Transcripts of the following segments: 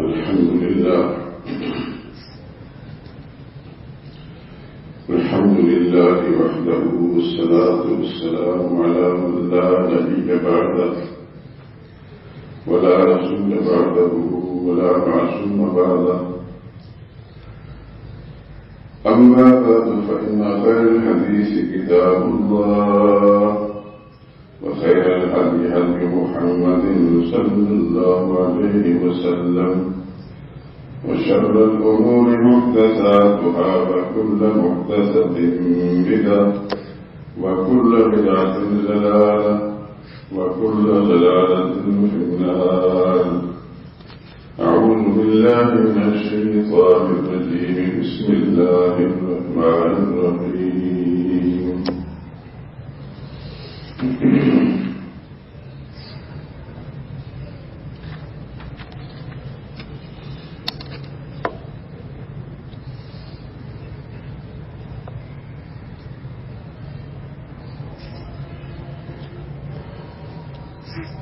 الحمد لله وحده والصلاة والسلام على من لا نبي بعده ولا رسول بعده ولا معصوم بعده. أما بعد فإن خير الحديث كتاب الله وخير الهدي هدي محمد صلى الله عليه وسلم وشر الأمور محدثاتها وكل محدثة بدعة وكل بدعة ضلالة وكل ضلالة في النار. أعوذ بالله من الشيطان الرجيم. بسم الله الرحمن الرحيم.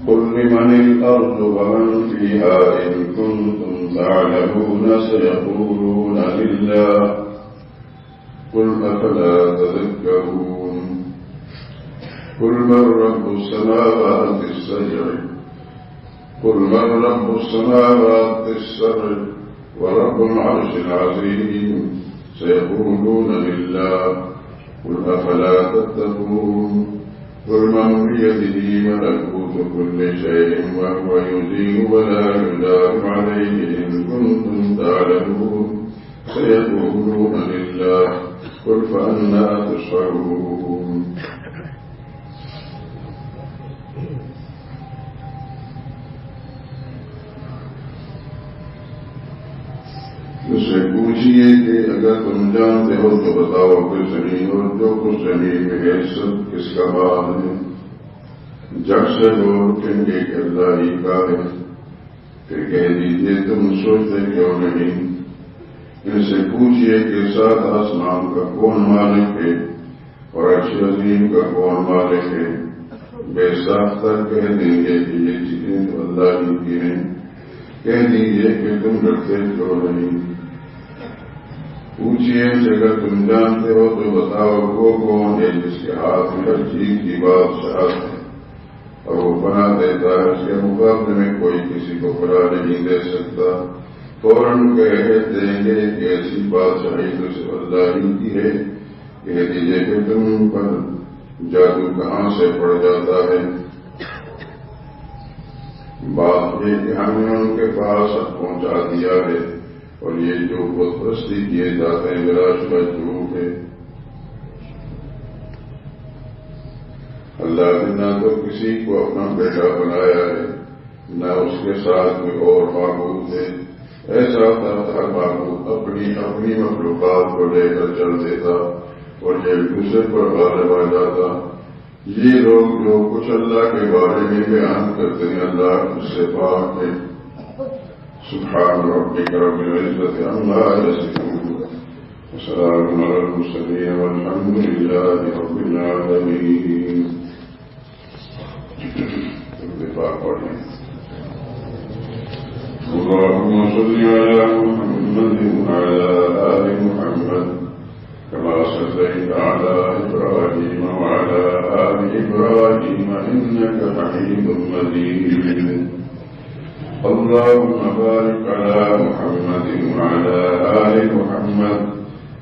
قل لمن الأرض ومن فيها إن كنتم تعلمون سيقولون لله قل أفلا تذكرون. قل من رب السماوات السبع ورب العرش العظيم سيقولون لله قل أفلا تتقون. قل من بيده ملكوت كل شيء وهو يجير ولا يجار عليه إن كنتم تعلمون سيقولون لله قل فأنى تسحرون. اس سے پوچھئے کہ اگر تم جانتے ہو تو بتاؤ کہ زمین اور جو کچھ زمین میں ہے سب کس کا مال ہے. جب سے لوگ اٹھیں گے کہ اللہ ہی کا ہے. پھر کہہ دیجیے تم سوچتے کیوں نہیں. ان سے پوچھئے کہ سات آسمان کا کون مالک ہے اور عرش عظیم کا کون مالک ہے. بے ساختہ کہہ دیں گے کہ یہ چیزیں تو اللہ ہی کی ہیں. کہہ دیجیے کہ تم ڈرتے کیوں نہیں. پوچھئے کہ اگر تم جانتے ہو تو بتاؤ وہ کون ہے جس کے ہاتھ میں ہر چیز کی بادشاہت ہے اور وہ پناہ دیتا ہے. اس کے مقابلے میں کوئی کسی کو پناہ نہیں دے سکتا. فوراً کہہ دیں گے کہ ایسی بادشاہی تو صرف اللہ ہی کی ہے. کہہ دیجیے کہ تم پر جادو کہاں سے پڑ جاتا ہے. بات یہ کہ ہم نے ان کے پاس پہنچا دیا ہے اور یہ جو بت پرستی کیے جاتے ہیں بلا شبہ جھوٹ ہے. اللہ نے نہ تو کسی کو اپنا بیٹا بنایا ہے نہ اس کے ساتھ کوئی اور معبود ہے. ایسا ہوتا ہر معبود اپنی مخلوقات کو لے کر چل دیتا اور ایک دوسرے پر غالب آ جاتا. یہ لوگ جو کچھ اللہ کے بارے میں بیان کرتے ہیں اللہ اس سے پاک ہے. سبحان ربک رب العزة عما يصفون وسلام على المرسلين والحمد لله رب العالمين. اللهم صل على محمد وعلى آل محمد كما صليت على إبراهيم وعلى آل إبراهيم إنك حميد مجيد. اللهم بارك على محمد وعلى آل محمد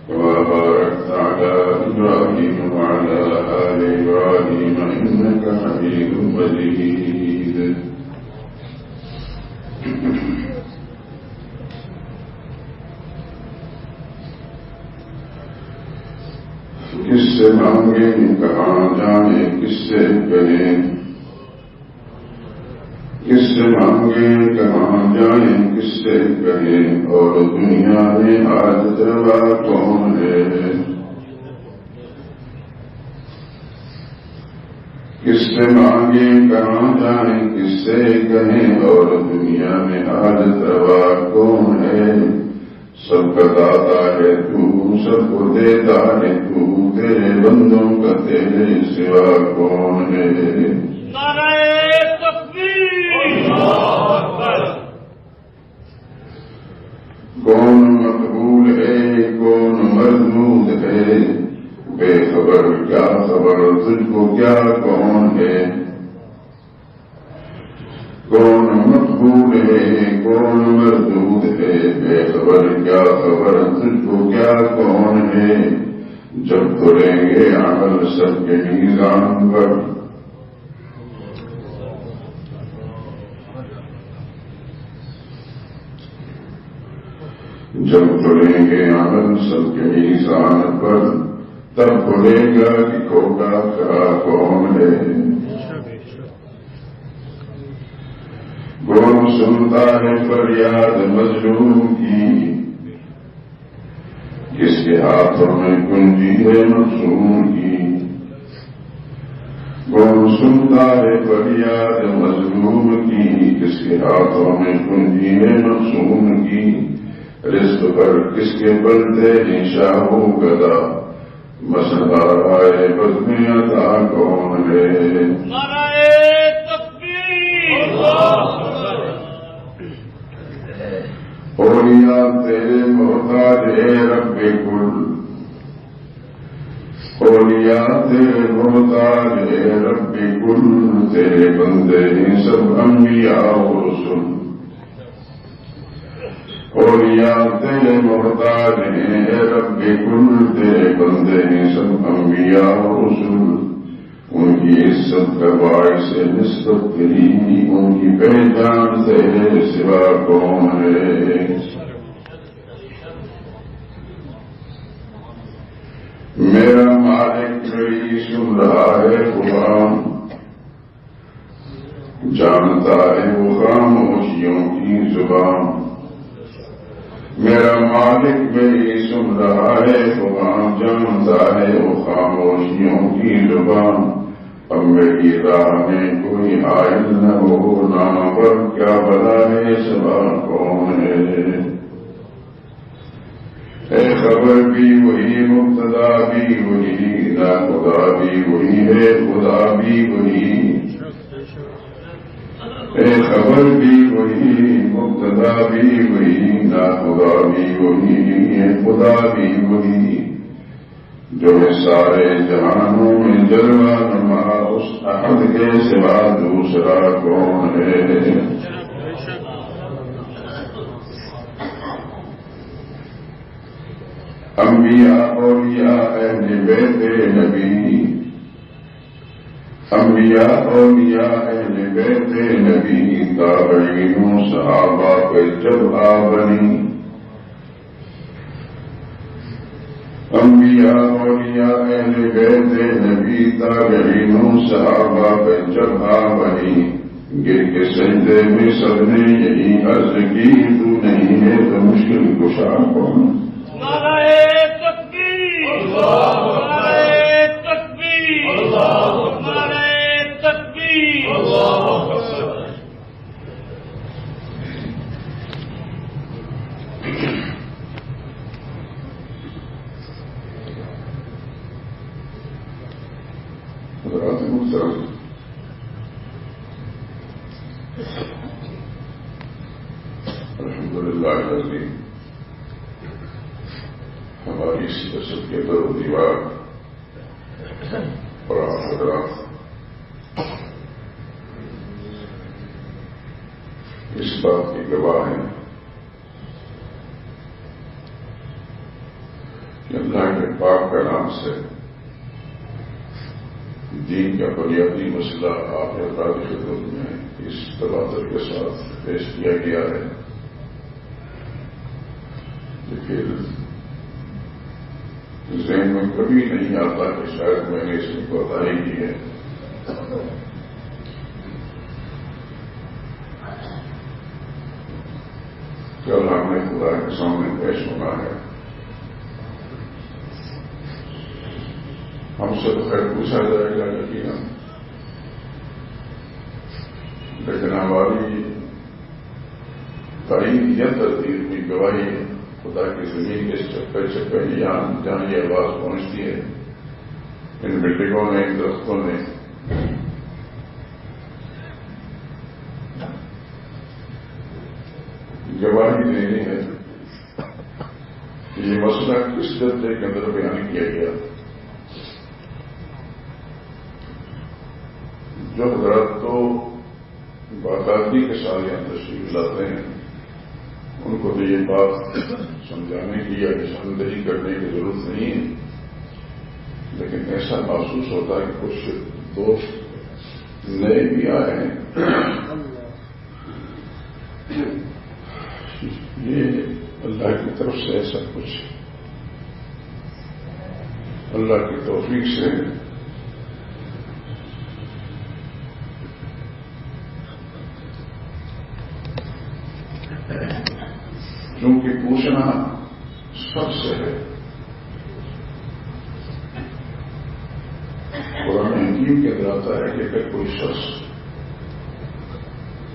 كما باركت على إبراهيم وعلى آل إبراهيم إنك حميد مجيد. کس سے مانگیں کہاں جانے کس سے کہیں. کس سے مانگیں کہاں جائیں کس سے کہیں اور دنیا میں حاجت روا کون ہے. کس سے مانگیں کہاں جائیں کس سے کہیں اور دنیا میں حاجت روا کون ہے. سب کا داتا ہے تو سب کو دیتا ہے تو تیرے بندوں کا تیرے سوا کون ہے. کون مقبول ہے کون مردود ہے، بے خبر کیا خبر تجھ کو کیا کون ہے، کون مقبول ہے کون مردود ہے، بے خبر کیا خبر تجھ کو کیا کون ہے، جب تلیں گے عمل سب کے میزان پر، جب تلیں گے عمل سب کے میزان پر، تب کھلے گا کہ کھوٹا کیا کون ہے، کون سنتا ہے فریاد مظلوم کی، کس کے ہاتھوں میں کنجی ہے معصوم کی، کون سنتا ہے فریاد مظلوم کی، کس کے ہاتھوں میں کنجی ہے معصوم کی، رزق پر کس کے بلتے ہیں شاہ و گدا، مسئلہ رائے بزم عطا کون ہے، نعرہ تکبیر، اولیاء تیرے محتاج ہے رب کل، اولیاء تیرے محتاج ہے رب کل، تیرے بندے ہیں سب انبیاء و رسل، اولیاء تیرے محتاج ہیں رب کل، تیرے بندے ہیں سب انبیاء و رسل، ان کی عزت کا باعث نسبت تیری، ان کی پہچان تیرے سوا کون ہے، میرا مالک میری سن رہا ہے غلام، جانتا ہے وہ خاموشیوں کی زبان، میرا مالک میری سن رہا ہے غلام، جانتا ہے وہ خاموشیوں کی زبان، اب میری راہ میں کوئی حائل نہ ہو، نام پر کیا بلا ہے سوا کون ہے، اے خبر بھی وہی مبتدا بھی وہی، نہ خدا بھی وہی ہے خدا بھی وہی، اے خبر بھی وہی مبتدا بھی وہی، نہ خدا بھی وہی ہے خدا بھی وہی، جو سارے جہانوں میں جلوہ نما، اس احد کے سوا دوسرا کون ہے، انبیاء اولیاء اہل بیت نبی، انبیاء اولیاء اہل بیت نبی، تابعین صحابہ پہ جب آ بنی، انبیاء اولیاء اہل بیت نبی، تابعین صحابہ پہ جب آ بنی، گر کے سجدے میں سب نے یہی عرض کی، تو نہیں ہے تو مشکل کشا کون، نعرہ تکبیر، نعرہ تکبیر، نعرہ تکبیر، حضرات محترم، الحمدللہ الذی ہماری اس قسم کے در و دیوار اور آپ حضرات اس بات کی گواہ ہیں کہ اللہ کے پاک کا نام سے دین کا بنیادی مسئلہ آپ حضرات کی خدمت میں اس تبادر کے ساتھ پیش کیا گیا ہے، لیکن ذہن میں کبھی نہیں آتا کہ شاید میں نے اس میں کوتاہی کی ہے، کل ہم نے خدا کے سامنے پیش ہونا ہے، ہم سے تو خیر پوچھا جائے گا یقیناً، لیکن ہماری تعین یا ترتیب کی گواہی خدا کی زمین کے چپے چپے جہاں یہ آواز پہنچتی ہے، ان بلڈنگوں میں ان درختوں میں گواہی دینی ہے یہ مسئلہ کس درجے کے اندر بیان کیا گیا؟ جو حضرات تو باقاعدگی کے ساتھ یہاں تشریف لاتے ہیں ان کو تو یہ بات سمجھانے کی یا نشاندہی کرنے کی ضرورت نہیں ہے، لیکن ایسا محسوس ہوتا ہے کہ کچھ دوست نئے بھی آئے ہیں۔ یہ اللہ کی طرف سے ایسا کچھ اللہ کی توفیق سے چونکہ پوچھنا سب سے ہے۔ قرآن حکیم کے اندر آتا ہے کہ اگر کوئی شخص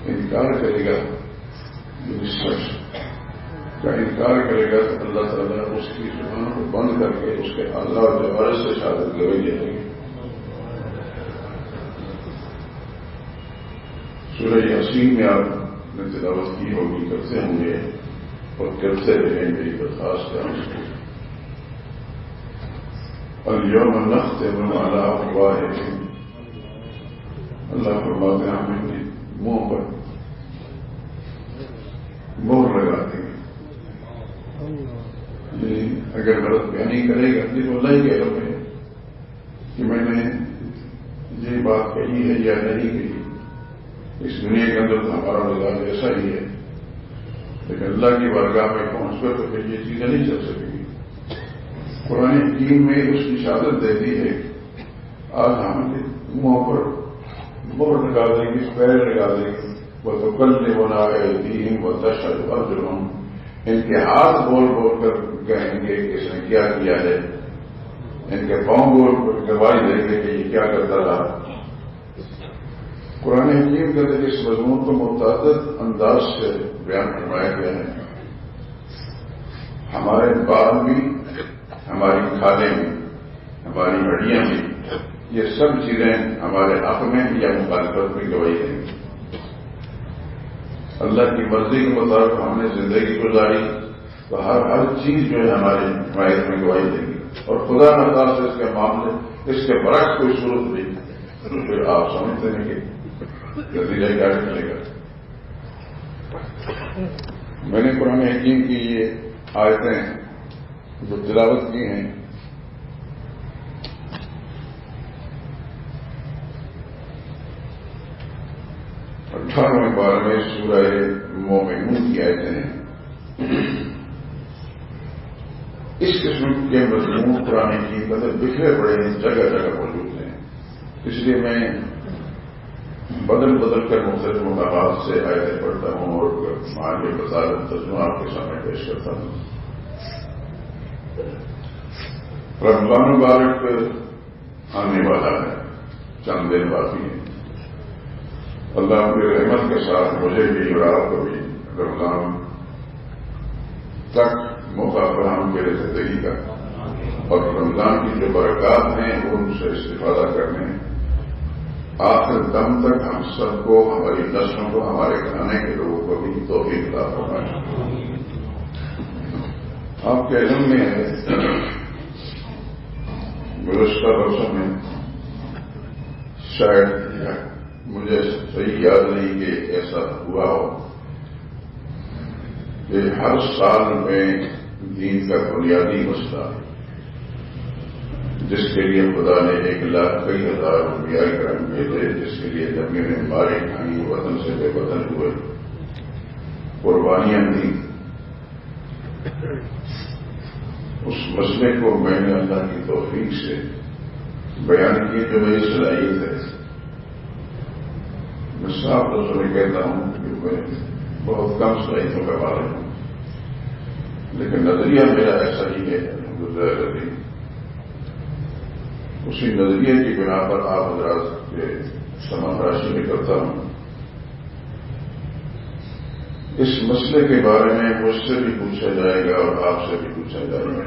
انکار کرے گا، اس شخص کا انکار کرے گا تو اللہ تعالیٰ اس کی زبان کو بند کر کے اس کے اعضاء و جوارح سے شہادت گواہی دے دیں گے۔ سورہ یاسین میں آپ نے تلاوت کی ہوگی، کرتے ہوں گے اور کرتے رہیں، میری درخواست ہے اس کی۔ اليوم نختم علی افواہہم، اللہ فرماتے ہیں ہم نے منہ پر مہر لگا دیں گے۔ اگر غلط بیانی کرے گا تو اللہ ہی کہہ رہے کہ میں نے یہ بات کہی ہے یا نہیں کہی۔ اس دنیا کے اندر تو ہمارا مزاج ایسا ہی ہے، لیکن اللہ کی بارگاہ میں پہنچ کر تو پھر یہ چیزیں نہیں چل سکیں گی۔ قرآن حکیم میں اس کی شہادت دیتی ہے آج ہم منہ پر مہر لگا دیں گے، پیر لگا دیں گے، وہ تو کل نے بنا ایدیہم وتشہد ارجلہم، ان کے ہاتھ بول بول کر کہیں گے کہ اس نے کیا کیا ہے، ان کے پاؤں بول کر گواہی دیں گے کہ یہ کیا کرتا رہا۔ قرآن حکیم کے اندر اس مضمون کو متعدد انداز سے بیان فرمایا گیا ہے۔ ہمارے بال بھی، ہماری کھالیں بھی، ہماری ہڈیاں بھی، یہ سب چیزیں ہمارے حق میں یا مخالفت میں گواہی دیں گی۔ اللہ کی مرضی کے مطابق ہم نے زندگی گزاری تو ہر چیز جو ہے ہماری حمایت میں گواہی دیں گی، اور خدا نخواستہ سے اس کے معاملے اس کے برعکس کوئی صورت نہیں تو پھر آپ سمجھتے ہیں کہ نتیجہ کیا نکلے گا۔ میں نے قرآن حکیم کی یہ آیتیں جو تلاوت کی ہیں، اٹھارہویں بار میں سورہ مومنون کی آیتیں ہیں۔ اس قسم کے مضمون قرآن حکیم کے اندر بکھرے پڑے ہیں، جگہ جگہ موجود ہیں، اس لیے میں بدل بدل کر مختلف مقامات سے آیتیں پڑھتا ہوں اور معنی بصارت ترجمہ آپ کے سامنے پیش کرتا ہوں۔ رمضان مبارک آنے والا ہے، چند دن باقی ہیں۔ اللہ کی رحمت کے ساتھ مجھے بھی اور آپ کو بھی رمضان تک موقع فراہم کرے زندگی کا، اور رمضان کی جو برکات ہیں ان سے استفادہ کرنے آخر دم تک ہم سب کو، ہماری نسلوں کو، ہمارے گھرانے کے لوگوں کو بھی توفیق عطا فرمائے۔ آپ کے علم میں ہے گزشتہ برسوں میں شاید مجھے صحیح یاد نہیں کہ ایسا ہوا ہو کہ ہر سال میں دین کا بنیادی مسئلہ جس کے لیے خدا نے 1,00,000 کئی ہزار انبیاء کرام بھیجے، جس کے لیے نبیوں نے مارے کھائیں، وطن سے بے وطن ہوئے، قربانیاں دیں، اس مسئلے کو میں نے اللہ کی توفیق سے بیان کی جو میری صلاحیت ہے۔ میں صاف لفظوں میں کہتا ہوں کہ میں بہت کم صلاحیتوں کا مالک ہوں، لیکن نظریہ میرا ایسا ہی ہے الحمدللہ۔ اسی نظریے کی بنا پر آپ حضرات کے سماعت راشی میں کرتا ہوں۔ اس مسئلے کے بارے میں مجھ سے بھی پوچھا جائے گا اور آپ سے بھی پوچھا جائے گا۔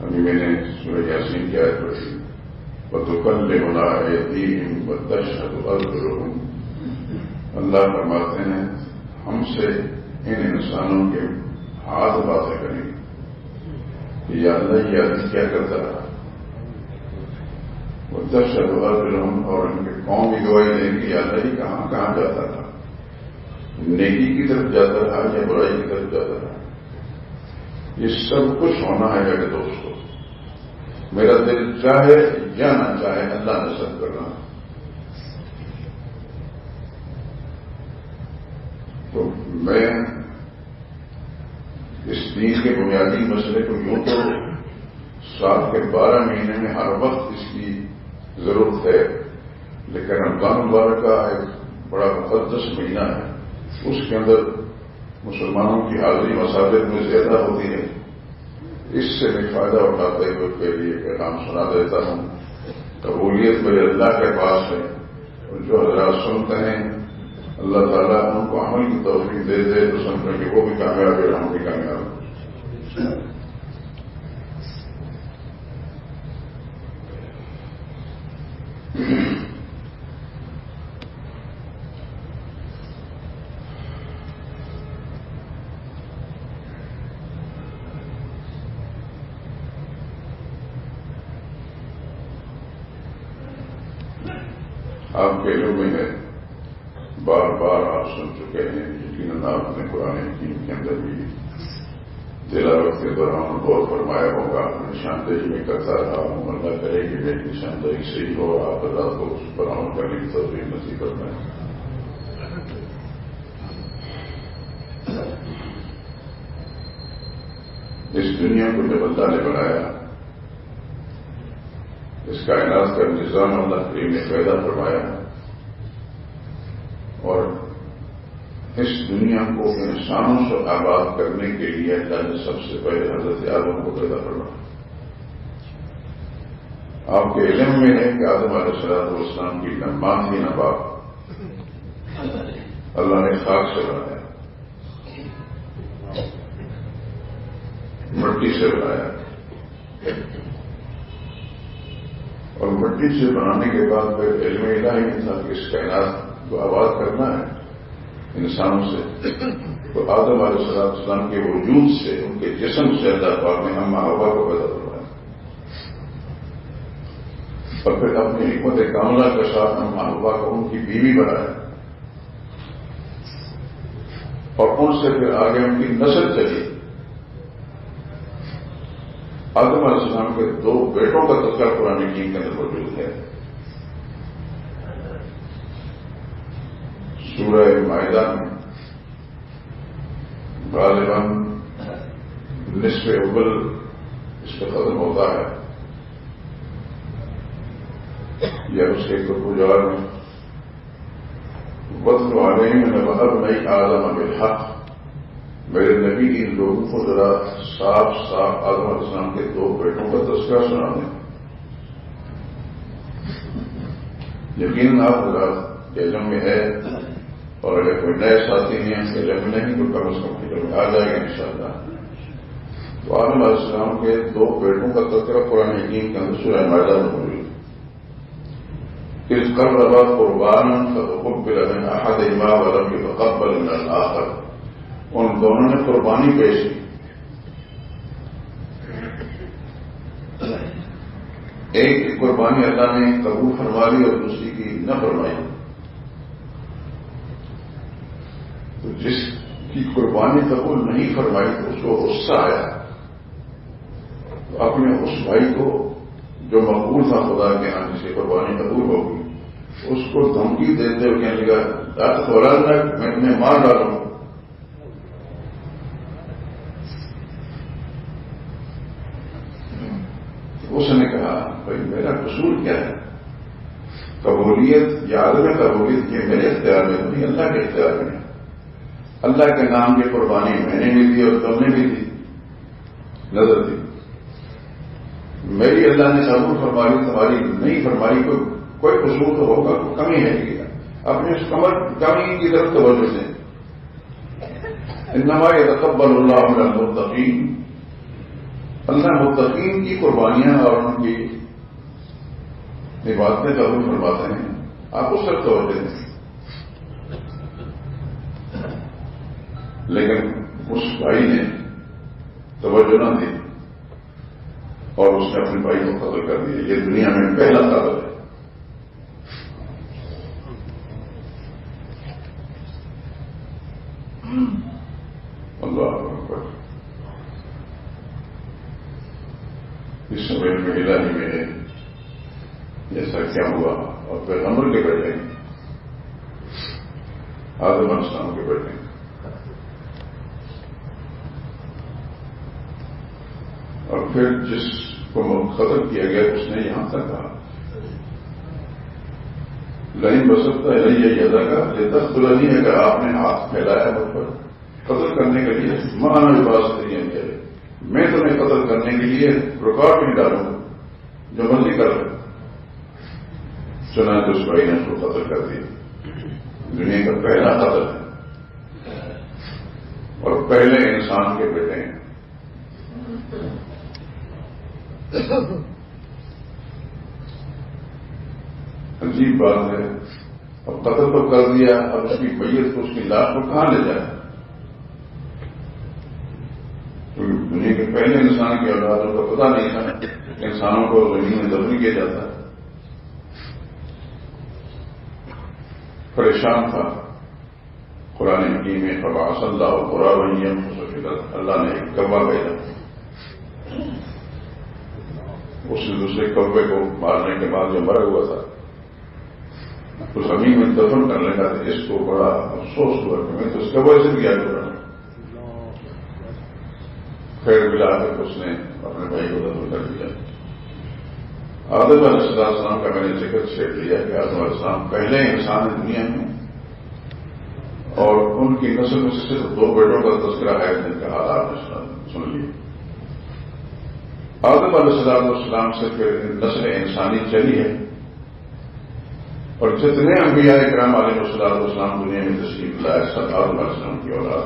ابھی میں نے سورہ یاسین کی آیت پڑھی، وَتُكَلِّمُنَا أَيْدِيهِمْ وَتَشْهَدُ أَرْجُلُهُمْ۔ اللہ فرماتے ہیں ہم سے ان انسانوں کے ہاتھ باتیں کریں کہ یا اللہ یہ آدمی کیا کرتا رہا. وہ 10 اور ان کے قوم کی گواہی دیں کہ یا اللہ یہ کہاں کہاں جاتا تھا, نیکی کی طرف جاتا رہا یا برائی کی طرف جاتا رہا. یہ سب کچھ ہونا ہے میرے دوستوں. میرا دل چاہے یا نہ چاہے اللہ نے سب کرنا. تو میں اس دین کے بنیادی مسئلے کو یوں تو سال کے 12 مہینے میں ہر وقت اس کی ضرورت ہے, لیکن رمضان مبارک کا ایک بڑا مقدس مہینہ ہے, اس کے اندر مسلمانوں کی حاضری مساجد میں زیادہ ہوتی ہے. اس سے میں فائدہ اٹھاتے ہوئے کے لیے پیغام سنا دیتا ہوں. قبولیت میرے اللہ کے پاس ہے, اور جو حضرات سنتے ہیں اللہ تعالیٰ ان کو عمل کی توفیق دے دے تو سمجھیں کہ وہ بھی کامیاب ہے, ہم بھی کامیاب ہیں. آپ کے علم میں ہے, بار بار آپ سن چکے ہیں, یقیناً آپ نے قرآن حکیم کے اندر بھی تلاوت کے دوران بہت فرمایا ہوگا. نشاندہی میں کرتا رہا ہوں, اللہ کرے کہ میری نشاندہی صحیح ہو, آپ اللہ کو اس پر عمل کرنے کی توفیق نصیب کرنا ہے. اس دنیا کو جب اللہ نے بنایا, اس کائنات کا نظام اللہ کریم نے پیدا فرمایا, اور اس دنیا کو انسانوں سے آباد کرنے کے لیے اللہ نے سب سے پہلے حضرت آدم کو پیدا فرمایا. آپ کے علم میں ہے کہ آدم علیہ السلام کی نہ ماں تھی نہ باپ, اللہ نے خاک سے بنایا, مٹی سے بنایا, اور مٹی سے بنانے کے بعد پھر علم الہی نہیں تھا کہ اس کائنات کو آباد کرنا ہے انسانوں سے. تو آدم علیہ السلام کے وجود سے, ان کے جسم سے اللہ پاک نے اما حوا کو پیدا کروایا, اور پھر اپنی حکمت کاملہ کے ساتھ اما حوا کو ان کی بیوی بنایا, اور ان سے پھر آگے ان کی نسل چلی. آدم علیہ السلام کے 2 بیٹوں کا تذکرہ قرآن حکیم کے اندر موجود ہے. سورہ مائدہ میں غالباً نصف اول اس پہ ختم ہوتا ہے, یا اس کے گزار میں وطن والے میں نبہر نئی آدم بالحق, میرے نبی ان لوگوں کو ذرا صاف صاف آدم علیہ السلام کے 2 بیٹوں کا تذکرہ سنا دیں. یقیناً آپ حضرات کے علم میں ہے, اور اگر کوئی نئے ساتھی ہیں ان کے علم نہیں تو کم از کم فکر میں آ جائے گا انشاءاللہ. تو آدم علیہ السلام کے 2 بیٹوں کا تذکرہ قرآن حکیم کے اندر سورہ مائدہ میں موجود. اس قربا قربانا فتقبل من احدهما ولم يتقبل من الاخر, ان دونوں نے قربانی پیش کی. ایک کی قربانی اللہ نے قبول فرما لی اور دوسری کی نہ فرمائی. تو جس کی قربانی قبول نہیں فرمائی تو اس کو غصہ آیا, تو اپنے اس بھائی کو جو مقبول تھا خدا کے یہاں جس کی قربانی قبول ہوگی, اس کو دھمکی دیتے ہوئے کہنے لگا میں مار ڈالوں. اس نے کہا بھائی میرا قصور کیا ہے, قبولیت یا عدم قبولیت یہ میرے اختیار میں نہیں, اللہ کے اختیار میں. اللہ کے نام کی قربانی میں نے بھی دی اور تم نے بھی دی, نظر دی. میری اللہ نے قبول فرمائی, تمہاری نہیں فرمائی, کوئی قصور تو ہوگا, کوئی کمی ہے کیا, اپنے اس کمی کی طرف توجہ دیں. انما یتقبل اللہ من المتقین, اللہ متقین کی قربانیاں اور ان کی عبادتیں قبول فرماتے ہیں. آپ اس طرف توجہ دیں. لیکن اس بھائی نے توجہ نہ دی اور اس نے اپنے بھائی کو قتل کر دیا. یہ دنیا میں پہلا قتل ہے. اللہ اکبر. اس سمے میں الہی میں ایسا کیا ہوا؟ اور پیغمبر کے بیٹے آدم علیہ السلام کے بیٹے اور پھر جس کو قتل کیا گیا اس نے یہاں تک کہا لائن بسکتا ہے یہ ادا کا لیتا کھلا نہیں ہے. اگر آپ نے ہاتھ پھیلایا مجھ پر قتل کرنے کے لیے مانا لباس نہیں ہے. میں تمہیں قتل کرنے کے لیے رکاوٹ نہیں ڈالوں گا جو مرضی کر لوں. چنانچہ اس بھائی نے اس کو قتل کر دیا. دنیا کا پہلا قتل ہے اور پہلے انسان کے بیٹے ہیں. عجیب بات ہے. اب قتل تو کر دیا, اب اس کی میت کو اس کی لاش کو کہاں لے جائے؟ دنیا کے پہلے انسان کی اولادوں کو پتہ نہیں تھا انسانوں کو زمین میں دفن کیا جاتا ہے. پریشان تھا. قرآن حکیم میں فبعث اللہ غرابا فصفدت, اللہ نے ایک کوا بھیجا. اس نے دوسرے کوے کو مارنے کے بعد جو مرا ہوا تھا تو زمین میں دفن کرنے کا تھا. اس کو بڑا افسوس ہوا کہ میں تو اس کوے سے کیا کرا. پھر ملا کر اس نے اپنے بھائی کو دفن کر دیا. آدم علیہ السلام کا میں نے ذکر چھیڑ لیا کہ آدم علیہ السلام پہلے انسان ہے دنیا میں اور ان کی نسل میں سے صرف 2 بیٹوں کا تذکرہ ہے جن کا حال آپ نے سن لیے. آدم علیہ السلام سے پھر نسل انسانی چلی ہے اور جتنے انبیاء کرام علیہ السلام دنیا میں تشریف لائے سب آدم علیہ السلام کی اولاد.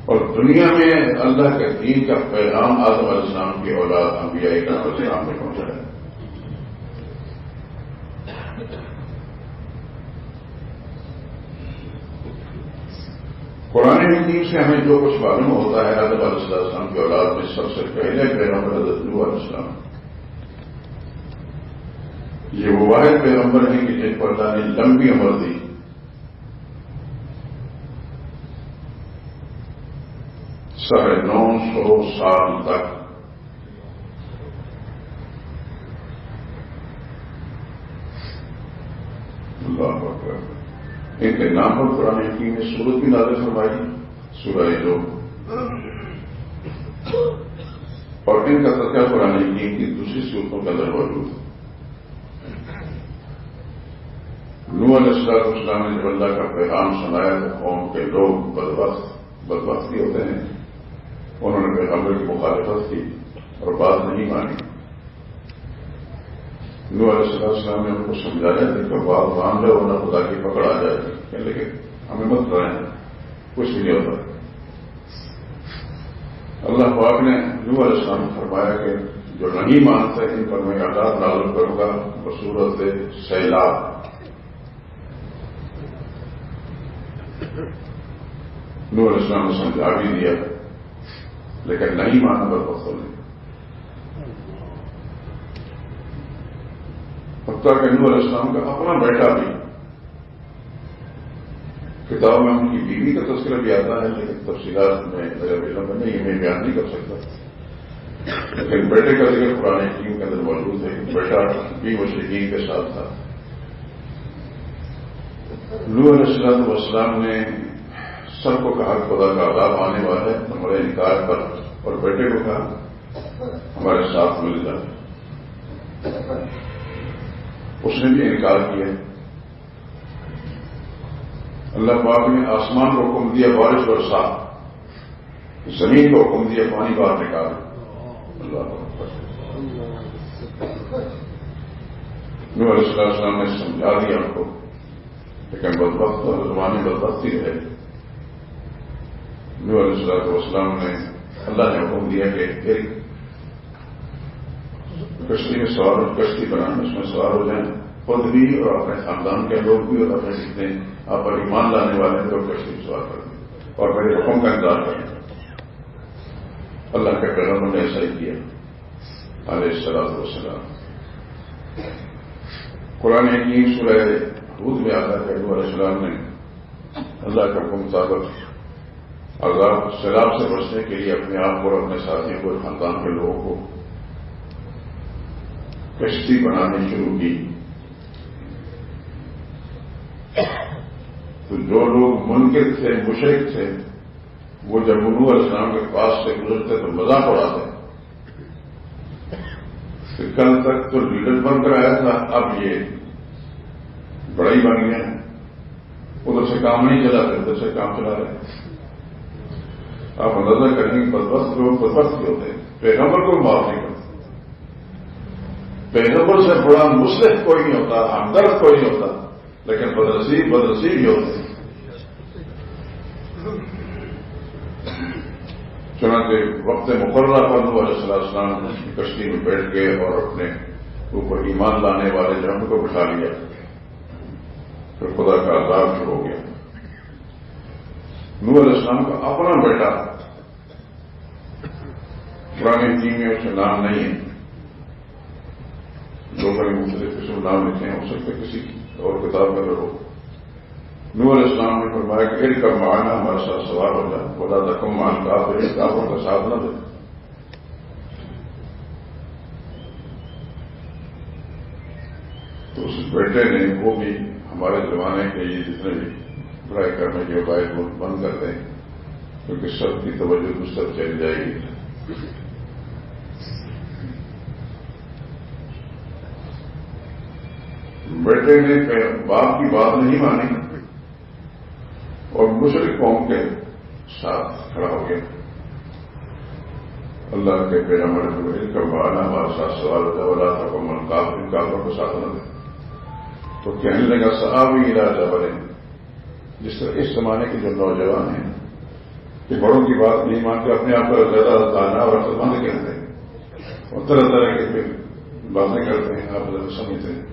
اور دنیا میں اللہ کے دین کا پیغام آدم علیہ السلام کی اولاد انبیاء کرام علیہ السلام میں پہنچا ہے. قرآن حکیم سے ہمیں جو کچھ معلوم ہوتا ہے آدم علیہ السلام کی اولاد میں سب سے پہلے پیغمبر حضرت نوح علیہ السلام. یہ وہ واحد پیغمبر ہیں کہ جن کو اللہ نے لمبی عمر دی. 950 سال تک اللہ اکبر. ان کے نام پر قرآن حکیم نے سورت بھی نازل فرمائی, سورہ نوح, اور ان کا تذکرہ قرآن حکیم کی دوسری صورتوں کے اندر موجود ہے. نوح علیہ السلام نے جب اللہ کا پیغام سنایا تو قوم کے لوگ بدبختی ہوتے ہیں. انہوں نے پیغمبر کی مخالفت کی اور بات نہیں مانی. نوح علیہ السلام نے ان کو سمجھایا کہ بات مان لو ورنہ خدا کی پکڑ آ جائے گی, لیکن ہمیں مت کریں, کچھ بھی نہیں ہوتا. اللہ پاک نے نوح علیہ السلام نے فرمایا کہ جو نہیں مانتے ان پر میں عذاب نازل کروں گا بصورت سیلاب. نوح علیہ السلام نے سمجھا بھی دیا لیکن نہیں مانا بدبختوں نے. حتیٰ کہ نوح علیہ السلام کا اپنا بیٹا بھی, کتاب میں ان کی بیوی کا تذکرہ بھی آتا ہے لیکن تفصیلات میں میرے علم میں نہیں, میں بیان نہیں کر سکتا. لیکن بیٹے کا ذکر قرآن حکیم کے اندر موجود ہے. بیٹا بھی مشرکین کے ساتھ تھا. نوح علیہ السلام نے سب کو کہا خدا کا عذاب آنے والا ہے ہمارے انکار پر, اور بیٹے کو کہا ہمارے ساتھ مل جائے. اس نے بھی انکار کیا. اللہ پاک نے آسمان کو حکم دیا بارش برسا, زمین کو حکم دیا پانی باہر نکال. اللہ نوح علیہ السلام نے سمجھا دیا ان کو, لیکن بدبخت اور زمانے بدبختی رہے. نوح علیہ السلام نے اللہ نے حکم دیا کہ ایک کشتی میں سوار کشتی بنانا, اس میں سوار ہو جائیں خود بھی اور اپنے خاندان کے لوگ بھی اور اپنے جتنے آپ پر ایمان لانے والے ہیں لوگ کشتی سوار کر دیں اور میرے حکم کا انتظار کریں. اللہ کے پیغمبر نے ایسا ہی کیا علیہ الصلوۃ والسلام. قرآن حکیم سورہ ہود میں آتا ہے کہ نوح علیہ السلام نے اللہ کے حکم مطابق عذاب سیلاب سے بچنے کے لیے اپنے آپ کو اور اپنے ساتھیوں کو خاندان کے لوگوں کو کشتی بنانی شروع کی. تو جو لوگ منکر تھے مشرک تھے وہ جب نوح علیہ السلام کے پاس سے گزرتے تو مذاق اڑاتے. کل تک تو لیڈر بن کر آیا تھا، اب یہ بڑا ہی بن گیا ہے، ادھر سے کام نہیں چلا رہے ادھر سے کام چلا رہے. آپ اندازہ کریں گے بدبخت لوگ بدبخت ہوتے ہیں، پیغمبر کو معاف نہیں کرتے. پیغمبر سے بڑا مصلح کوئی نہیں ہوتا، ہمدرد کوئی نہیں ہوتا، لیکن بدنصیب بھی ہوتے ہیں. چنانچہ وقت مقررہ پر نوح علیہ السلام کشتی میں بیٹھ گئے اور اپنے اوپر ایمان لانے والے جن کو بٹھا لیا. پھر خدا کا عذاب شروع ہو گیا. نوح علیہ السلام کا اپنا بیٹا قرآن حکیم میں اس کا نام نہیں ہے، لوگوں نے مختلف قسم نام لکھے ہیں، ہو سکتے کسی اور کتاب میں رہو. نوح علیہ السلام نے فرمایا کہ ان کا معائنہ ہمارے ساتھ سوار ہو جائے، خدا تکم مان کافر کافروں کا ساتھ نہ دے. تو اس بیٹے نے وہ بھی ہمارے زمانے کے یہ جتنے بھی برائی کرنے کے باعث بند کر دیں کیونکہ سب کی توجہ اس طرف چلی جائے گی. بیٹے نے باپ کی بات نہیں مانی اور مشرک قوم کے ساتھ کھڑا ہو گیا. اللہ کے پیغمبر کا بہانا ہمارے ساتھ سوال ہوتا ہے ولا تھا کو من کافروں کو ساتھ نہ دے. تو کہنے لگا صحابی راجا بنے، جس طرح اس زمانے کے جو نوجوان ہیں کہ بڑوں کی بات نہیں مانتے، اپنے آپ کو زیادہ دانا اور عقلمند کہتے ہیں اور طرح طرح کی باتیں کرتے ہیں، آپ سمجھتے ہیں.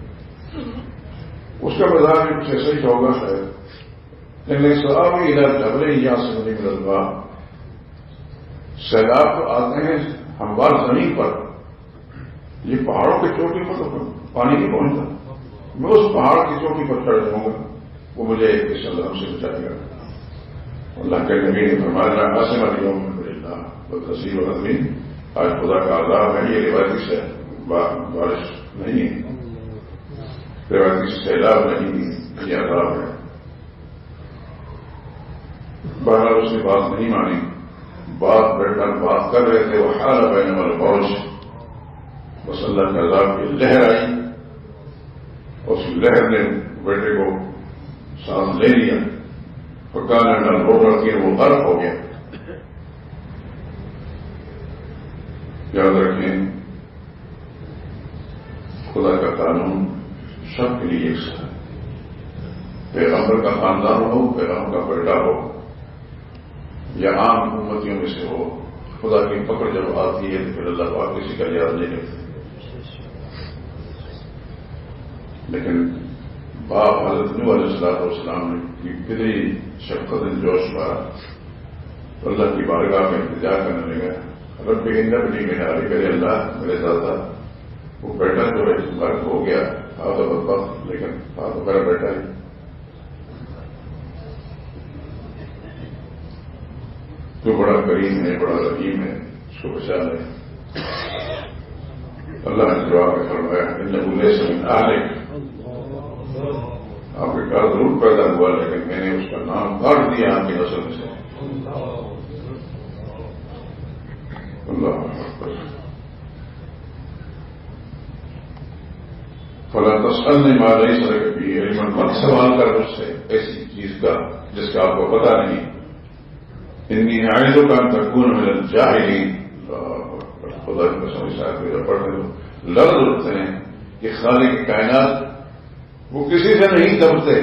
اس کا مزاج بھی کچھ ایسا ہی ہوگا شاید. لیکن صحابی ادھر جبلے یہاں سے نہیں ملتا. سیلاب تو آتے ہیں ہموار زمین پر، یہ پہاڑوں کی چوٹی پر تو پانی نہیں پہنچتا. میں اس پہاڑ کی چوٹی پر چڑھ جاؤں گا، وہ مجھے اس اللہ سے بچائے گا. اللہ کے نبی نے فرمایا قاسم علی اللہ بدرسی وزمین، آج خدا کا عذاب ہے. یہ روایتی سے بارش نہیں ہے، روایتی سیلاب نہیں ہے، یہ عذاب ہے. بہرحال اس نے بات نہیں مانی. بات کر رہے تھے وہ حال بین والبوش، بس اللہ کے عذاب کی لہر آئی. اس لہر نے بیٹے کو سانس لے لیا، پکانا ڈال رو رکھی وہ غرق ہو گیا. یاد رکھیں خدا کا قانون سب کے لیے ایک سا ہے. پیغمبر کا خاندان ہو، پیغمبر کا بیٹا ہو یا عام امتیوں میں سے ہو، خدا کی پکڑ جب آتی ہے تو پھر اللہ پاک کسی کا یاد نہیں کرتے. لیکن باپ حضرت نوح علیہ السلام نے کی فطری شفقت جوش پارا، اللہ کی بارگاہ میں التجا کرنے لگا. رب ابنی من اہلی، میرے اللہ میرے دادا وہ بیٹا جو ہے غرق ہو گیا، آدھا بدبخت لیکن آدھا میرا بیٹا ہے. تو بڑا کریم ہے، بڑا رحیم ہے، اس کو بچا لے. اللہ نے جواب میں فرمایا انہ لیس من اہلک، آپ کے گھر ضرور پیدا ہوا لیکن میں نے اس کا نام کاٹ دیا آپ کی نسل سے. اللہ فلا تسألنی ما لیس لک بہ علم، مت سوال کر مجھ سے ایسی چیز کا جس کا آپ کو پتا نہیں. انی اعظک ان تکون من الجاہلین. خدا کی قسم صاحب جو پڑھتے ہو لفظ اٹھتے ہیں کہ خالق کائنات وہ کسی سے نہیں دبتے،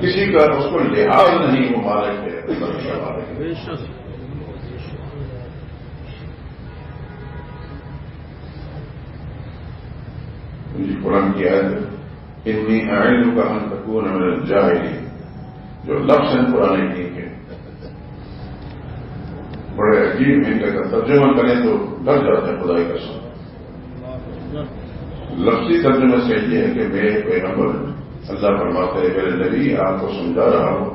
کسی کا اس کو لحاظ نہیں، وہ مالک ہے. یہ قرآن کی آیت ہے انی اعظک ان تکون من الجاہلین، جو لفظ ہیں قرآن کی کے بڑے عجیب ہیں کہ اگر ترجمہ کریں تو ڈر جاتے ہیں خدا کی قسم۔ لفظی ترجمہ سے یہ ہے کہ میرے پیغمبر اللہ فرماتے ہیں میرے نبی آپ کو سمجھا رہا ہوں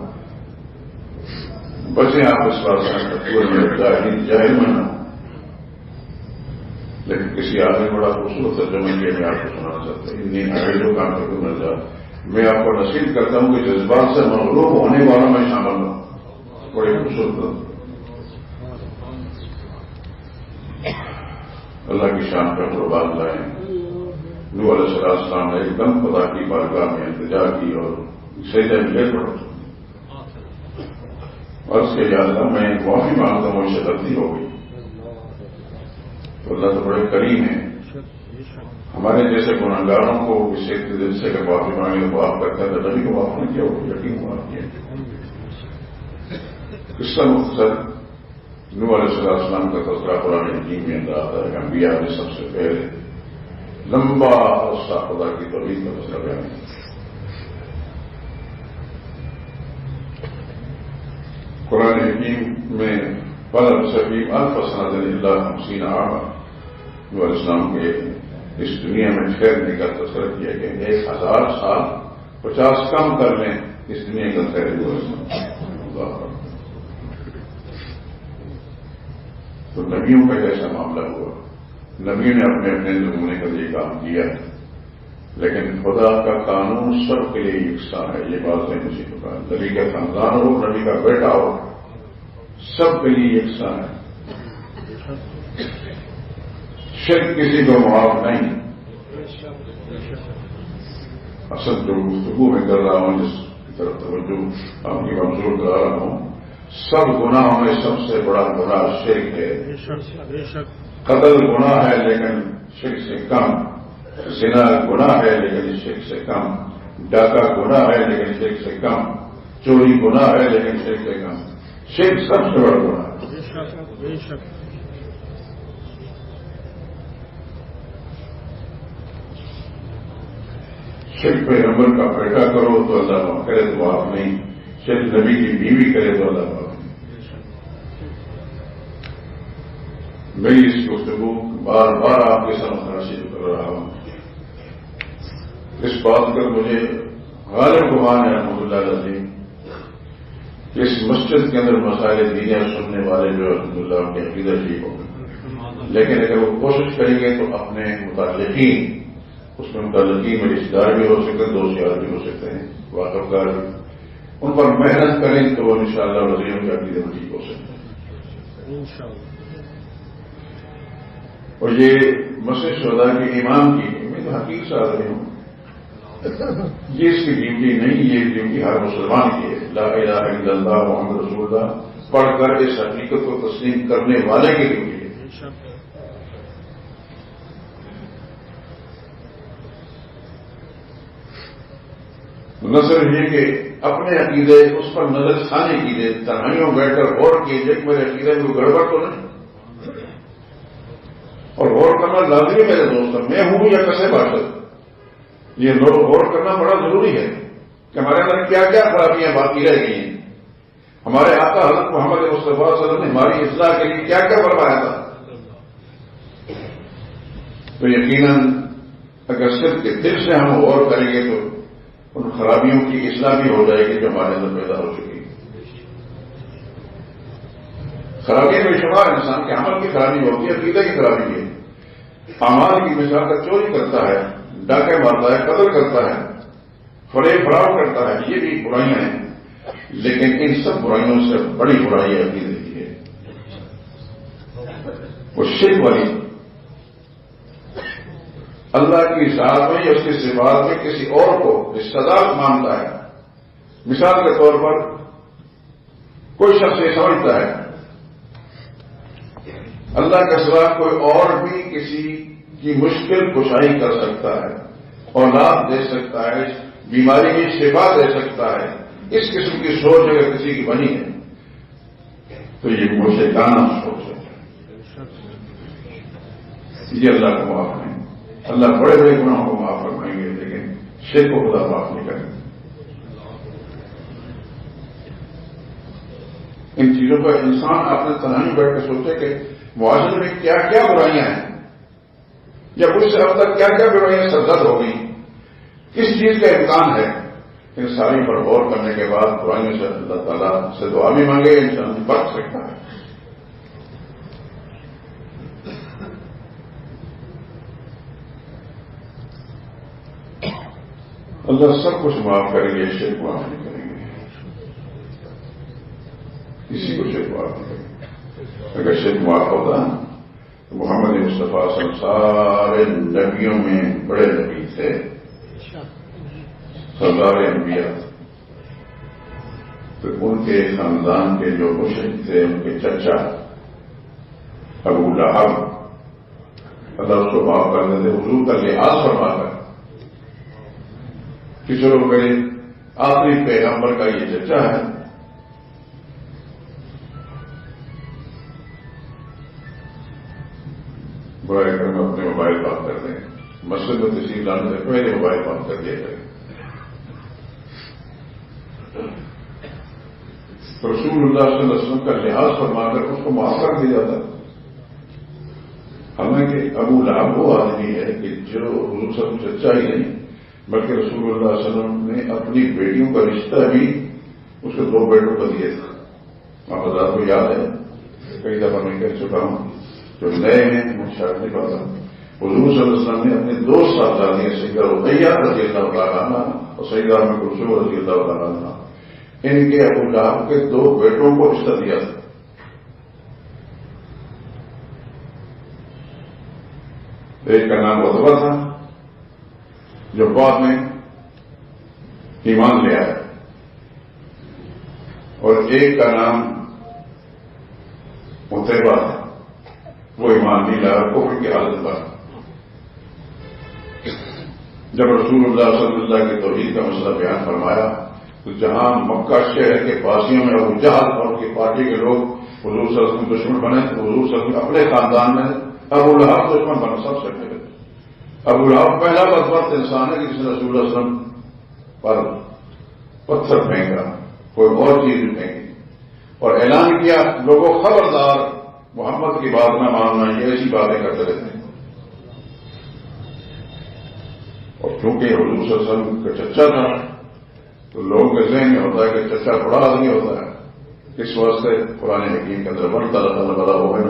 بچے آپ اس بات سے جاہل میں نہ ہوں، لیکن کسی آدمی بڑا خوبصورت ترجمہ کیا میں آپ کو سنانا چاہتا ہوں اتنی جو کام کرتے نظر میں آپ کو نصیحت کرتا ہوں کہ جذبات سے مغلوب ہونے والوں میں شامل ہوں۔ بڑے خوبصورت اللہ کی شان پر قربان لائیں۔ نوح علیہ السلام نے ایک دم خدا کی بارگاہ میں التجا کی اور سجدے میں گر پڑا اور اس کے اللہ میں معافی مانگتا ہوں مجھ سے غلطی ہو گئی، تو اللہ تو بڑے کریم ہیں، ہمارے جیسے گناہگاروں کو کسی دل سے کہ معافی مانگے تو معاف کرتا ہے، نبی کو معاف نہیں کیا وہ یقین معاف کیا۔ قصہ مختصر نوح علیہ السلام کا تذکرہ قرآن حکیم میں آتا ہے کہ انبیاء نے سب سے پہلے لمبا عرصہ خدا کی توحید کا مسئلہ بیان کیا۔ قرآن حکیم میں فلم سبیم الفسنۃ الا 50 عاما نوح علیہ السلام کے اس دنیا میں ٹھہرنے کا تذکرہ کیا کہ 1000 سال 50 کم کر لیں اس دنیا کا ٹھہرے ہوئے۔ تو نبیوں کا جیسا معاملہ ہوا، نبیوں نے اپنے اپنے نمونے کا یہ کام کیا، لیکن خدا کا قانون سب کے لیے یکساں ہے۔ یہ بات ہے مجھے تو کہا نبی کا خاندان ہو، نبی کا بیٹا ہو، سب کے لیے یکساں ہے، شرک کسی کو معاف نہیں۔ اصل جو گفتگو میں کر رہا ہوں جس کی طرف توجہ آپ کی منظور کرا رہا ہوں، سب گناہوں میں سب سے بڑا گناہ شرک ہے۔ قتل گناہ ہے لیکن شرک سے کم، زنا گناہ ہے لیکن شرک سے کم، ڈاکہ گناہ ہے لیکن شرک سے کم، چوری گناہ ہے لیکن شرک سے کم، شرک سب سے بڑا گناہ ہے۔ شرک پیغمبر کا بیٹا کرو تو اللہ معاف کرے تو آپ نہیں، شرک نبی کی بیوی کرے تو اللہ معاف نہیں۔ میں اس گفتگو بار بار آپ کے سامنے نصیب کر رہا ہوں، اس بات پر مجھے غالب گمان ہے رحمۃ اللہ علیہ کہ اس مسجد کے اندر مسائل دینیا سننے والے جو الحمد للہ ان کے عقیدہ ٹھیک ہو، لیکن اگر وہ کوشش کریں گے تو اپنے متعلقین، اس میں متعلقین میں رشتے دار بھی ہو سکتے ہیں، دوست یار بھی ہو سکتے ہیں، واقفدار بھی، ان پر محنت کریں تو وہ انشاءاللہ وزیروں کے عقیدے میں ٹھیک ہو سکتے ہیں اور یہ مسجد شہداء کے امام کی میں تو حقیق سے آدمی ہوں، یہ اس کی ڈیوٹی نہیں، یہ ڈیوٹی ہر مسلمان کی ہے۔ لا الہ الا اللہ محمد رسول اللہ پڑھ کر اس حقیقت کو تسلیم کرنے والے کی ڈیوٹی ہے۔ نہ صرف یہ کہ اپنے عقیدے اس پر نظر ثانی کیجیے، تنہائیوں بیٹھ کر غور کیجیے کہ میرے عقیدے میں کوئی گڑبڑ تو نہیں، اور غور کرنا لازمی ہے میرے دوست، میں ہوں یا کسے باشد، یہ غور کرنا بڑا ضروری ہے کہ ہمارے اندر کیا کیا خرابیاں باقی رہ گئی ہیں، ہمارے آقا حضرت محمد مصطفیٰ صلی اللہ علیہ وسلم نے ہماری اصلاح کے لیے کیا کیا فرمایا تھا۔ تو یقیناً اگر صرف کے دل سے ہم غور کریں گے تو ان خرابیوں کی اصلاح بھی ہو جائے گی جو ہمارے اندر پیدا ہو چکی ہے۔ خرابی میں شمار انسان کے عمل کی خرابی ہوتی ہے، عقیدہ کی خرابی ہے۔ اعمال کی مثال کا چوری کرتا ہے، ڈاکے مارتا ہے، قتل کرتا ہے، فریب فراؤ کرتا ہے، یہ بھی برائیاں ہیں، لیکن ان سب برائیوں سے بڑی برائی عقیدے کی ہے، وہ شرک والی اللہ کی ذات میں یا اس کے صفات میں کسی اور کو صداقت مانتا ہے۔ مثال کے طور پر کوئی شخص یہ سمجھتا ہے اللہ کے سوا کوئی اور بھی کسی کی مشکل کشائی کر سکتا ہے، اولاد دے سکتا ہے، بیماری کی شفا دے سکتا ہے، اس قسم کی سوچ اگر کسی کی بنی ہے تو یہ مشرکانہ سوچ ہے، یہ اللہ کو معاف نہیں۔ اللہ بڑے بڑے گناہوں کو معاف شرک کو خدا معاف نہیں کریں گے۔ ان چیزوں پر انسان اپنے تنہائی بیٹھ کے سوچے کہ معاشرے میں کیا کیا برائیاں ہیں، یا مجھ سے اب تک کیا کیا برائیاں سرزد ہو گئی، کس چیز کا امکان ہے۔ ان ساری پر غور کرنے کے بعد برائیوں سے اللہ تعالیٰ سے دعا بھی مانگے، انسان بچ سکتا ہے۔ اللہ سب کچھ معاف کریں گے، شرک معاف نہیں کریں گے، کسی کو شرک معاف نہیں کریں گے۔ اگر شرک معاف ہوتا تو محمد مصطفیٰ صلی اللہ علیہ وسلم سارے نبیوں میں بڑے نبی تھے، سردار انبیاء، تو ان کے خاندان کے جو مشرک تھے ان کے چچا ابو لہب، اللہ اس کو معاف کر دیتے، حضور کا لحاظ فرما کر کہ چلو میرے آخری پیغمبر کا یہ چچا ہے۔ برائے کرم اپنے موبائل بند کر دیں، مسجد میں تشریف لانے سے پہلے موبائل بند کر دیا جائے۔ رسول اللہ صلی اللہ علیہ وسلم کا لحاظ فرما کر اس کو معاف کر دیا جاتا ہے۔ حالانکہ ابو لہب وہ آدمی ہے کہ جو حضور صلی اللہ علیہ وسلم چچا ہی نہیں بلکہ رسول اللہ صلی اللہ علیہ وسلم نے اپنی بیٹیوں کا رشتہ بھی اس کے 2 بیٹوں کو دیے تھے۔ آپ حضرات کو یاد ہے، کئی دفعہ میں کہہ چکا ہوں، جو نئے ہیں میں شاید نہیں پاتا، حضور صلی اللہ علیہ وسلم نے اپنے 2 صاحبزادیاں سیدہ رقیہ رضی اللہ تعالیٰ عنہا اور سیدہ ام کلثوم رضی اللہ تعالیٰ عنہا، ان کے ابو لہب کے 2 بیٹوں کو رشتہ دیا تھا۔ ایک کا نام عتبہ تھا جو بعد میں ایمان لے آیا، اور ایک کا نام متیبہ تھا، وہ ایمان نہیں لایا، کفر کی حالت پر۔ جب رسول اللہ صلی اللہ کی توحید کا مسئلہ بیان فرمایا تو جہاں مکہ شہر کے پاسیوں میں ابو جہل اور ان کی پارٹی کے لوگ حضور صلی اللہ علیہ وسلم دشمن بنے، تو حضور صلی اللہ علیہ وسلم اپنے خاندان میں ابو لہب دشمن بنا، سب سے پہلے ابو لہب پہلا بدبخت انسان ہے کہ جس نے رسول اللہ صلی اللہ علیہ وسلم پر پتھر پھینکا، کوئی اور چیز پھینکی، اور اعلان کیا لوگوں خبردار محمد کی بات نہ ماننا، یہ ایسی باتیں کرتے رہتے ہیں۔ اور چونکہ حضور صلی اللہ علیہ وسلم کا چچا تھا تو لوگوں کے ذہن میں ہوتا ہے کہ چچا بڑا آدمی ہوتا ہے، اس واسطے قرآن حکیم کے اندر بڑھتا رہتا بڑا ہو گئے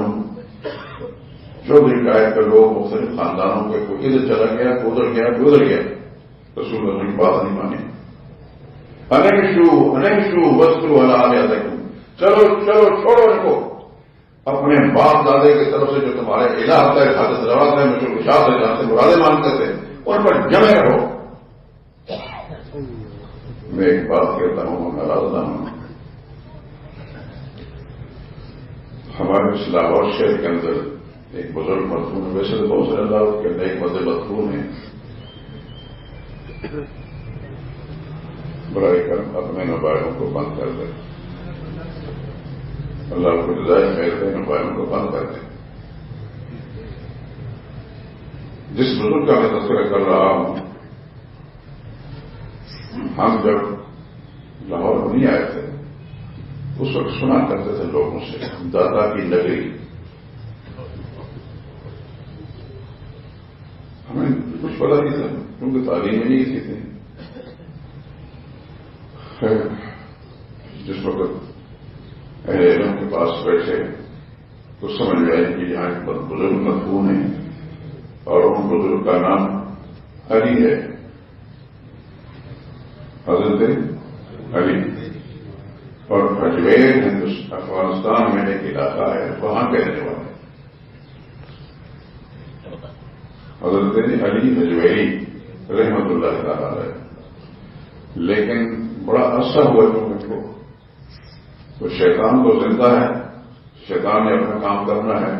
جو بھی قائد کے لوگ مختلف خاندانوں کے کوئی ادھر چلا گیا، کوئی ادھر گیا، کوئی ادھر گیا، رسول اللہ کی بات نہیں مانی۔ انشو وسطو علیکم، چلو چلو چھوڑو ان کو، اپنے باپ دادے کی طرف سے جو تمہارے الہ ہے، حاجت روا ہے، مجھے خوشحال ہے، جہاں سے مرادے مانتے تھے، ان پر جمے رہو۔ میں ایک بات کہتا ہوں، ناراض نہ ہوں، ہمارے اس لاہور شہر کے اندر ایک بزرگ مدفون ہے، ویسے تو بہت سارے اللہ کے نئے مدد مدفون ہیں، برائے کرم اپنے موبائلوں کو بند کر دیں، اللہ کو جزائے خیر دے، موبائلوں کو بند کر دیں۔ جس بزرگ کا میں تذکرہ کر رہا ہوں، ہم جب لاہور میں نہیں آئے تھے اس وقت سنا کرتے تھے لوگوں سے دادا کی نگری، ہمیں کچھ پتا نہیں تھا کیونکہ تعلیم نہیں کی تھی۔ جس وقت اہل علم کے پاس بیٹھے تو سمجھ گئے کہ یہاں ایک بزرگ مدفون ہے اور ان بزرگ کا نام علی ہے، حضرت علی، اور اجمیر افغانستان میں ایک علاقہ ہے وہاں کے رہنے والے حضرت علی اجمیری رحمت اللہ تعالی علیہ، لیکن بڑا عرصہ ہوا جو ان کو، تو شیطان تو زندہ ہے، شیطان نے اپنا کام کرنا ہے،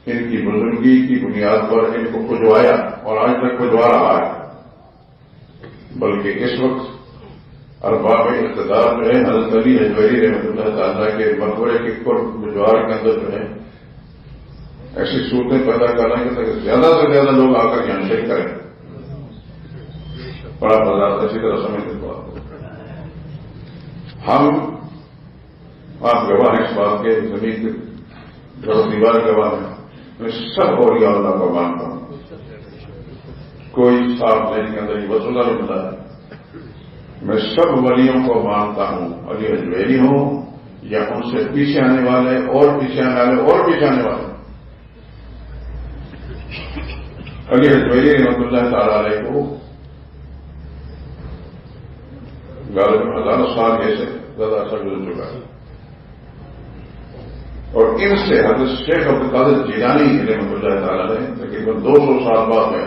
ان کی بزرگی کی بنیاد پر ان کو کھجوایا اور آج تک کھجوا رہا ہے، بلکہ اس وقت ارباب اقتدار جو ہے حضرت علی اجمیری رحمۃ اللہ تعالیٰ کے مقبرے کے گجوار کے اندر جو ہے ایسی صورتیں پیدا کر رہے ہیں کہ زیادہ سے زیادہ لوگ آ کر یہاں شریک کریں، بڑا بازار اچھی طرح سمجھتے بات کو. ہم آپ گواہ ہیں اس بات کے، زمین کے گھر و دیوار گواہ ہیں. میں سب اولیاء اللہ کو مانتا ہوں، کوئی صاحب نہیں کے اندر یہ وصولہ نہیں ملا ہے. میں سب ولیوں کو مانتا ہوں، علی اجمیری ہوں یا ان سے پیچھے آنے والے اور پیچھے آنے والے اور پیچھے آنے والے. علی اجمیری رحمۃ اللہ تعالی علیہ کو غالباً ہزاروں سال ایسے زیادہ عرصہ گزر چکا ہے، اور ان سے حضرت شیخ عبد القادر جیلانی رحمۃ اللہ تعالی علیہ تقریباً 200 سال بعد ہے.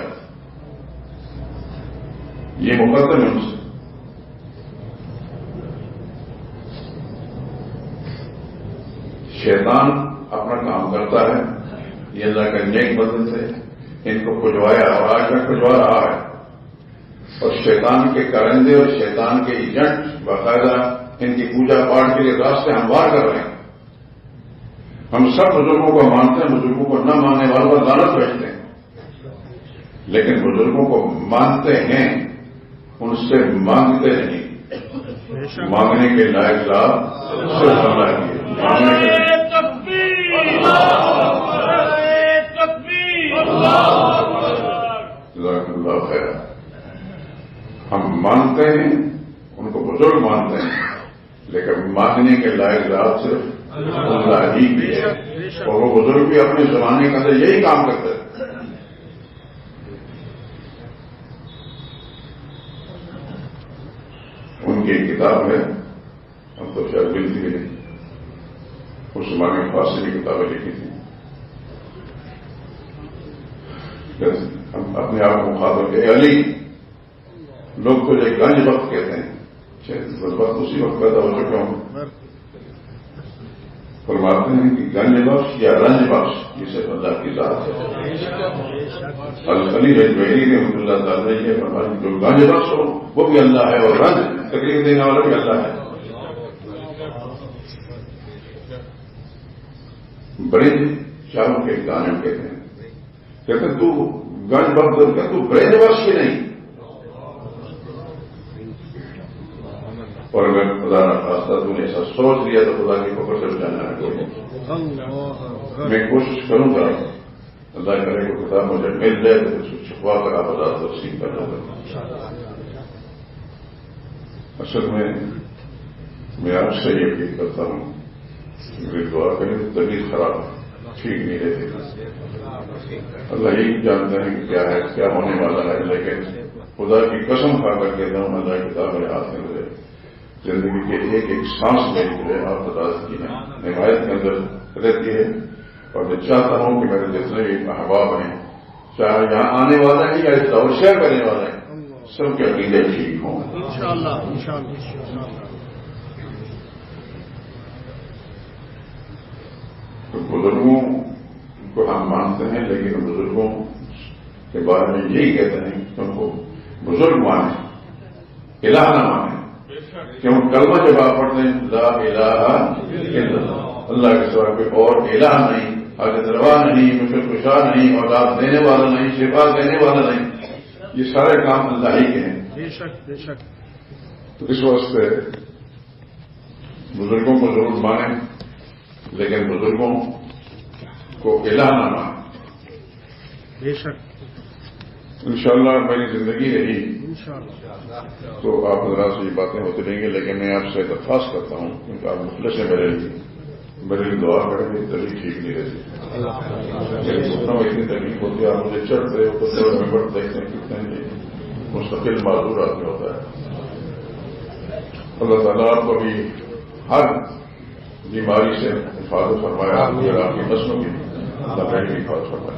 یہ مقدم ہے ان سے. شیطان اپنا کام کرتا ہے، یہ اللہ کے نیک بندے تھے، ان کو کھجوایا اور آج تک کھجوا رہا ہے. اور شیطان کے کرندے اور شیطان کے ایجنٹ باقاعدہ ان کی پوجا پاٹ کے لیے راستے ہموار کر رہے ہیں. ہم سب بزرگوں کو مانتے ہیں، بزرگوں کو نہ ماننے والوں پر لعنت بھیجتے ہیں، لیکن بزرگوں کو مانتے ہیں، ان سے مانگتے نہیں. مانگنے کے لائق ذات صرف اللہ کی ہے. جزاک اللہ خیر. ہم مانتے ہیں، ان کو بزرگ مانتے ہیں، لیکن مانگنے کے لائق ذات صرف اللہ ہی کی ہے. اور وہ بزرگ بھی اپنے زمانے کے اندر یہی کام کرتے ہیں. ان کی ایک کتاب ہے، ہم تو شاید ملتی بھی نہیں، اس زمانے میں خاص بھی کتابیں لکھی تھیں. ہم اپنے آپ کو مخاطب کے علی، لوگ تو ایک گنج وقت کہتے ہیں، وقت اسی وقت پیدا ہو چکے ہوں. فرماتے ہیں کہ گنج بخش یا رنج بخش یہ صرف اللہ کی ذات ہے. علی اجمیری رحمۃ اللہ تعالی نے فرمایا جو گنج بخش ہو وہ بھی اللہ ہے، اور رنج تکلیف دینے والا بھی اللہ ہے. برنج شاہوں کے گانے کہتے ہیں، کہتے تو گنج بخش کہ تو برنج بخش ہی نہیں. اور اگر خدا نہ خواستہ تو نے ایسا سوچ لیا تو خدا کی پکڑ سے بچانا ہے کوئی. میں کوشش کروں گا، اللہ کرے کہ کتاب مجھے مل جائے تو اس کو چھپوا کر آپ آزاد تقسیم کر دوں گا. اصل میں آپ سے یہ اپیل کرتا ہوں، میری دعا کریں. طبیعت خراب ٹھیک نہیں رہتی، اللہ یہی جانتا ہے کہ کیا ہے، کیا ہونے والا ہے، لیکن خدا کی قسم کھا کر کہتا ہوں اللہ کتاب میرے ہاتھ میں ملے. زندگی کے ایک ایک سانس میری جو ہے آپ بتا کی ہے نمایت کے اندر رہتی ہے. اور میں چاہتا ہوں کہ میرے جتنے بھی احباب ہیں، چاہے یہاں آنے والا ہے یا اس دور شیئر کرنے والا ہے، سب کے عقیدے ٹھیک ہوں. تو بزرگوں کو ہم مانتے ہیں، لیکن بزرگوں کے بارے میں یہی کہتے ہیں کہ ان کو بزرگ مانیں، الہ نہ مانیں. کیوں کلمہ جب آپ پڑھتے ہیں لا الہ الا اللہ، اللہ کے سوا کوئی اور الہ نہیں، حاجت روا نہیں، مشکل کشا نہیں، اولاد دینے والا نہیں، شفا دینے والا نہیں، یہ سارے کام اللہ ہی کے ہیں. بے شک بے شک. تو اس واسطے بزرگوں کو ضرور مانیں، لیکن بزرگوں کو الہ نہ مانیں. بے شک. انشاءاللہ میری زندگی رہی تو آپ حضرات سے یہ باتیں ہوتی رہیں گی، لیکن میں آپ سے درخواست کرتا ہوں کیونکہ آپ مخلص ہیں میرے لیے دعا کریں گے. طبیعت ٹھیک نہیں رہتی، اتنی تکلیف ہوتی ہے، آپ مجھے چڑھتے ہوتے میں بڑھ دیکھتے ہیں کتنے مستقل معذور آدمی ہوتا ہے. اللہ تعالیٰ آپ کو بھی ہر بیماری سے حفاظت فرمایا، اور آپ کی نسلوں کی اللہ تعالیٰ کی حفاظت فرمایا.